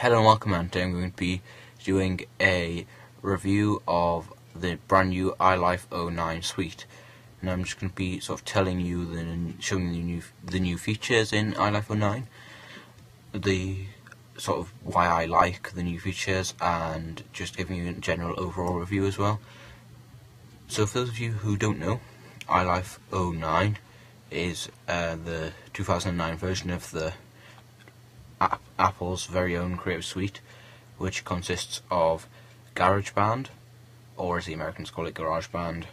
Hello and welcome, and today I'm going to be doing a review of the brand new iLife 09 suite. And I'm just going to be sort of telling you, showing you the new features in iLife 09, the sort of why I like the new features, and just giving you a general overall review as well. So for those of you who don't know, iLife 09 is the 2009 version of the Apple's very own Creative Suite, which consists of GarageBand, or as the Americans call it, GarageBand,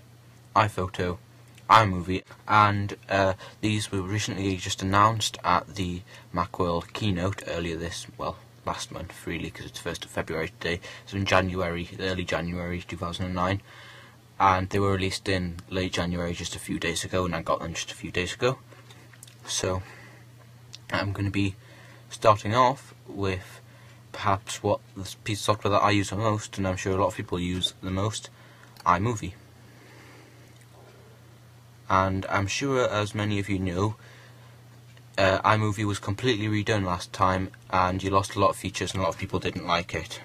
iPhoto, iMovie, and these were recently just announced at the Macworld keynote earlier last month really, because it's 1st of February today, so in January, early January 2009, and they were released in late January just a few days ago, and I got them just a few days ago. So I'm going to be starting off with perhaps what the piece of software that I use the most, and I'm sure a lot of people use the most, iMovie. And I'm sure, as many of you know, iMovie was completely redone last time, and you lost a lot of features and a lot of people didn't like it.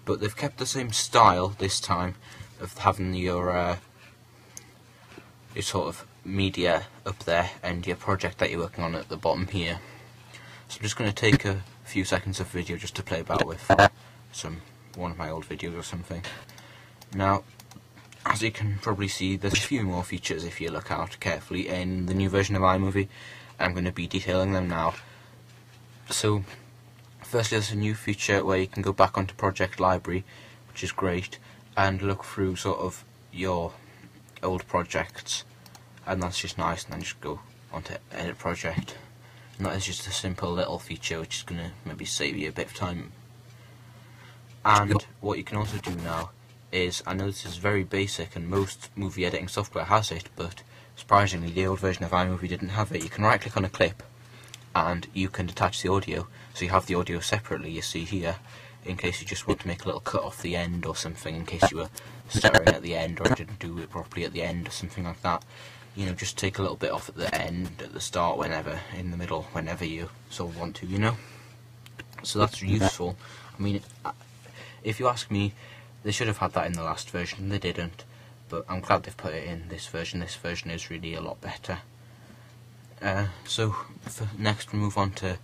But they've kept the same style this time of having your sort of media up there and your project that you're working on at the bottom here. So I'm just going to take a few seconds of video just to play about with one of my old videos or something. Now, as you can probably see, there's a few more features if you look out carefully in the new version of iMovie. I'm going to be detailing them now. So, firstly, there's a new feature where you can go back onto Project Library, which is great, and look through sort of your old projects, and that's just nice. And then just go onto Edit Project. And that is just a simple little feature which is going to maybe save you a bit of time. And what you can also do now is, I know this is very basic and most movie editing software has it, but surprisingly the old version of iMovie didn't have it. You can right click on a clip and you can attach the audio, so you have the audio separately, you see here, in case you just want to make a little cut off the end or something, in case you were stuttering at the end or didn't do it properly at the end or something like that. You know, just take a little bit off at the end, at the start, whenever, in the middle, whenever you sort of want to, you know. So that's useful. I mean, if you ask me, they should have had that in the last version. They didn't, but I'm glad they've put it in this version. This version is really a lot better. So next we move on to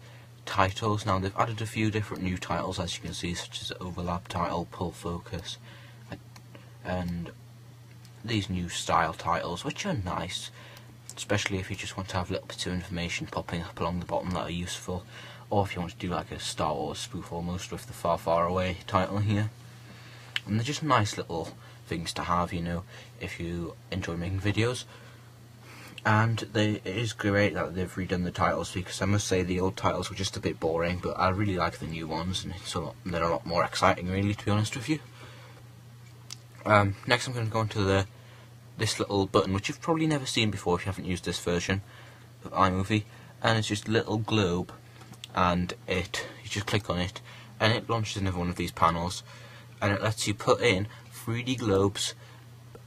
titles. Now they've added a few different new titles, as you can see, such as overlap title, pull focus, and these new style titles, which are nice, especially if you just want to have little bits of information popping up along the bottom that are useful, or if you want to do like a Star Wars spoof almost with the Far Far Away title here. And they're just nice little things to have, you know, if you enjoy making videos. And it is great that they've redone the titles, because I must say the old titles were just a bit boring, but I really like the new ones, and they're a lot more exciting really, to be honest with you. Next I'm going to go on to this little button, which you've probably never seen before if you haven't used this version of iMovie, and it's just a little globe, and you just click on it and it launches another one of these panels, and it lets you put in 3D globes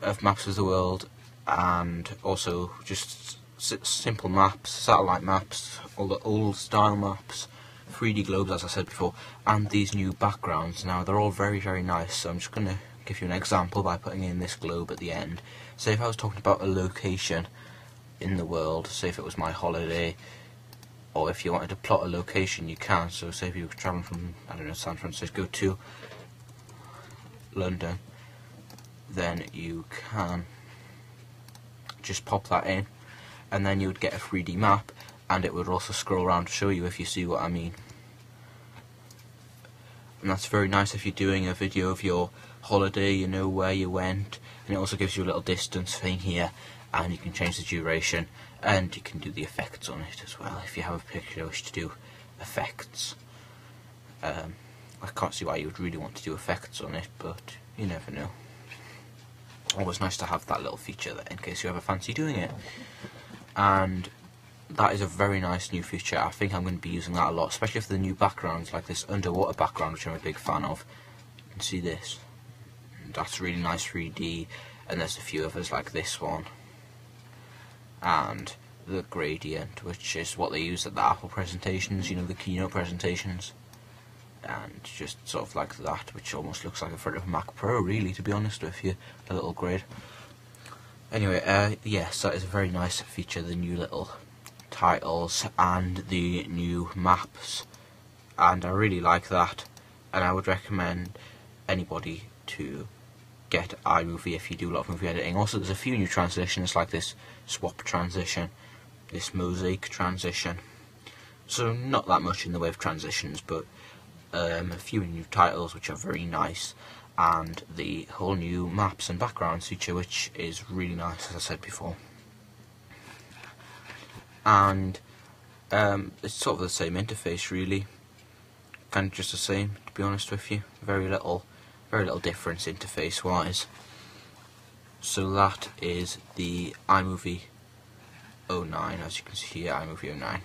of maps of the world, and also just simple maps, satellite maps, all the old style maps, 3D globes as I said before, and these new backgrounds. Now they're all very, very nice, so I'm just going to give you an example by putting in this globe at the end. Say if I was talking about a location in the world, say if it was my holiday, or if you wanted to plot a location, you can. So say if you were travelling from, I don't know, San Francisco to London, then you can just pop that in, and then you would get a 3D map, and it would also scroll around to show you, if you see what I mean. And that's very nice if you're doing a video of your holiday, you know where you went, and it also gives you a little distance thing here, and you can change the duration, and you can do the effects on it as well if you have a particular wish to do effects. I can't see why you would really want to do effects on it, but you never know. Always nice to have that little feature there in case you ever fancy doing it. And that is a very nice new feature. I think I'm going to be using that a lot, especially for the new backgrounds, like this underwater background, which I'm a big fan of. You can see this. That's really nice 3D, and there's a few others like this one. And the gradient, which is what they use at the Apple presentations, you know, the keynote presentations. and just sort of like that, which almost looks like a front of a Mac Pro, really, to be honest with you, a little grid. Anyway, yes, that is a very nice feature, the new little titles and the new maps, and I really like that, and I would recommend anybody to get iMovie if you do a lot of movie editing. Also, there's a few new transitions, like this swap transition, this mosaic transition, so not that much in the way of transitions, but a few new titles which are very nice, and the whole new maps and backgrounds feature, which is really nice, as I said before. And it's sort of the same interface, really, kind of just the same, to be honest with you. Very little difference interface wise. So that is the iMovie 09, as you can see here, iMovie 09.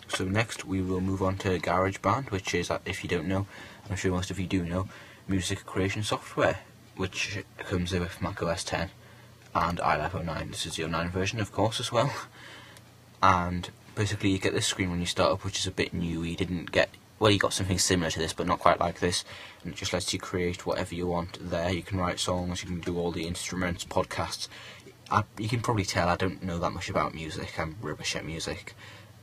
So next we will move on to GarageBand, which is, if you don't know, I'm sure most of you do know, music creation software, which comes with macOS 10 and iLife 09. This is the 09 version, of course, as well. And basically you get this screen when you start up, which is a bit new. You didn't get, well, you got something similar to this, but not quite like this, and it just lets you create whatever you want there. You can write songs, you can do all the instruments, podcasts. You can probably tell I don't know that much about music. I'm rubbish at music,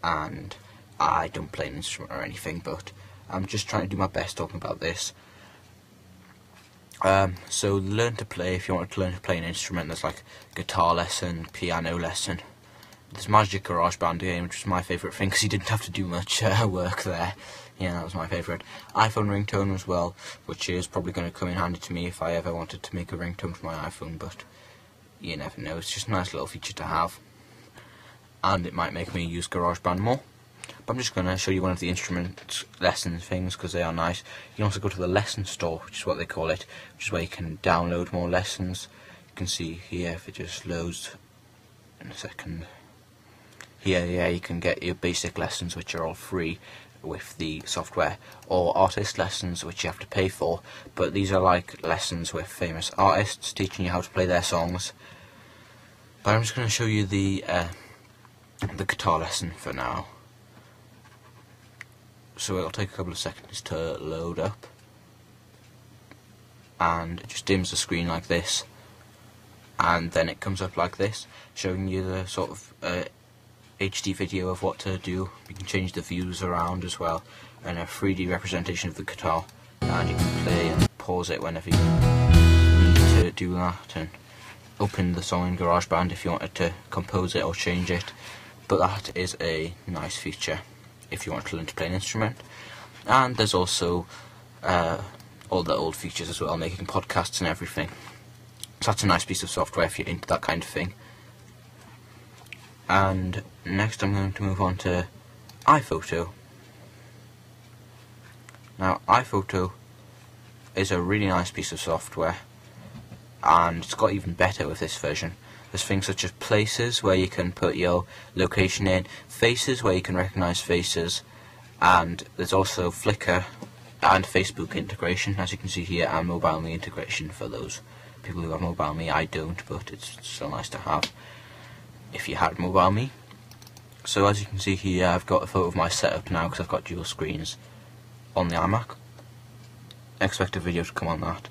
and I don't play an instrument or anything, but I'm just trying to do my best talking about this. So learn to play, if you want to learn to play an instrument, there's like guitar lesson, piano lesson. There's Magic GarageBand game, which was my favourite thing because you didn't have to do much work there. Yeah, that was my favourite. iPhone ringtone as well, which is probably going to come in handy to me if I ever wanted to make a ringtone for my iPhone, but you never know. It's just a nice little feature to have, and it might make me use GarageBand more. But I'm just going to show you one of the instrument lesson things because they are nice. You can also go to the lesson store, which is what they call it, which is where you can download more lessons. You can see here, if it just loads in a second. Here, yeah, you can get your basic lessons, which are all free with the software, or artist lessons, which you have to pay for. But these are like lessons with famous artists teaching you how to play their songs. But I'm just going to show you the guitar lesson for now. So it'll take a couple of seconds to load up, and it just dims the screen like this, and then it comes up like this, showing you the sort of HD video of what to do. You can change the views around as well, and a 3D representation of the guitar, and you can play and pause it whenever you need to do that, and open the song in GarageBand if you wanted to compose it or change it. But that is a nice feature if you want to learn to play an instrument. And there's also all the old features as well, making podcasts and everything. So that's a nice piece of software if you're into that kind of thing. And next I'm going to move on to iPhoto. Now iPhoto is a really nice piece of software, and it's got even better with this version. There's things such as places where you can put your location in, faces where you can recognise faces, and there's also Flickr and Facebook integration, as you can see here, and MobileMe integration for those people who have MobileMe. I don't, but it's still nice to have if you had MobileMe. So as you can see here, I've got a photo of my setup now because I've got dual screens on the iMac. Expect a video to come on that.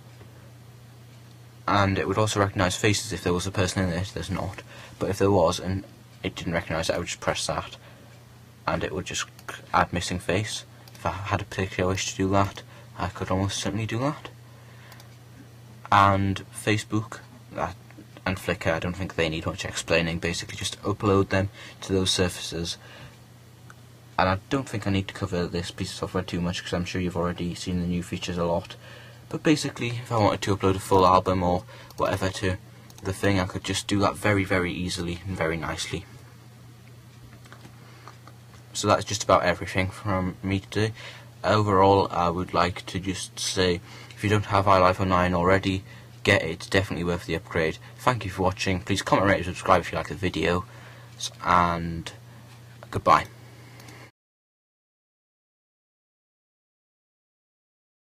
And it would also recognise faces if there was a person in it. There's not, but if there was and it didn't recognise it, I would just press that and it would just add missing face. If I had a particular wish to do that, I could almost certainly do that. And Facebook and Flickr, I don't think they need much explaining. Basically just upload them to those surfaces, and I don't think I need to cover this piece of software too much because I'm sure you've already seen the new features a lot. But basically, if I wanted to upload a full album or whatever to the thing, I could just do that very, very easily and very nicely. So that's just about everything from me today. Overall, I would like to just say, if you don't have iLife 09 already, get it. It's definitely worth the upgrade. Thank you for watching. Please comment, rate, and subscribe if you like the video. And goodbye.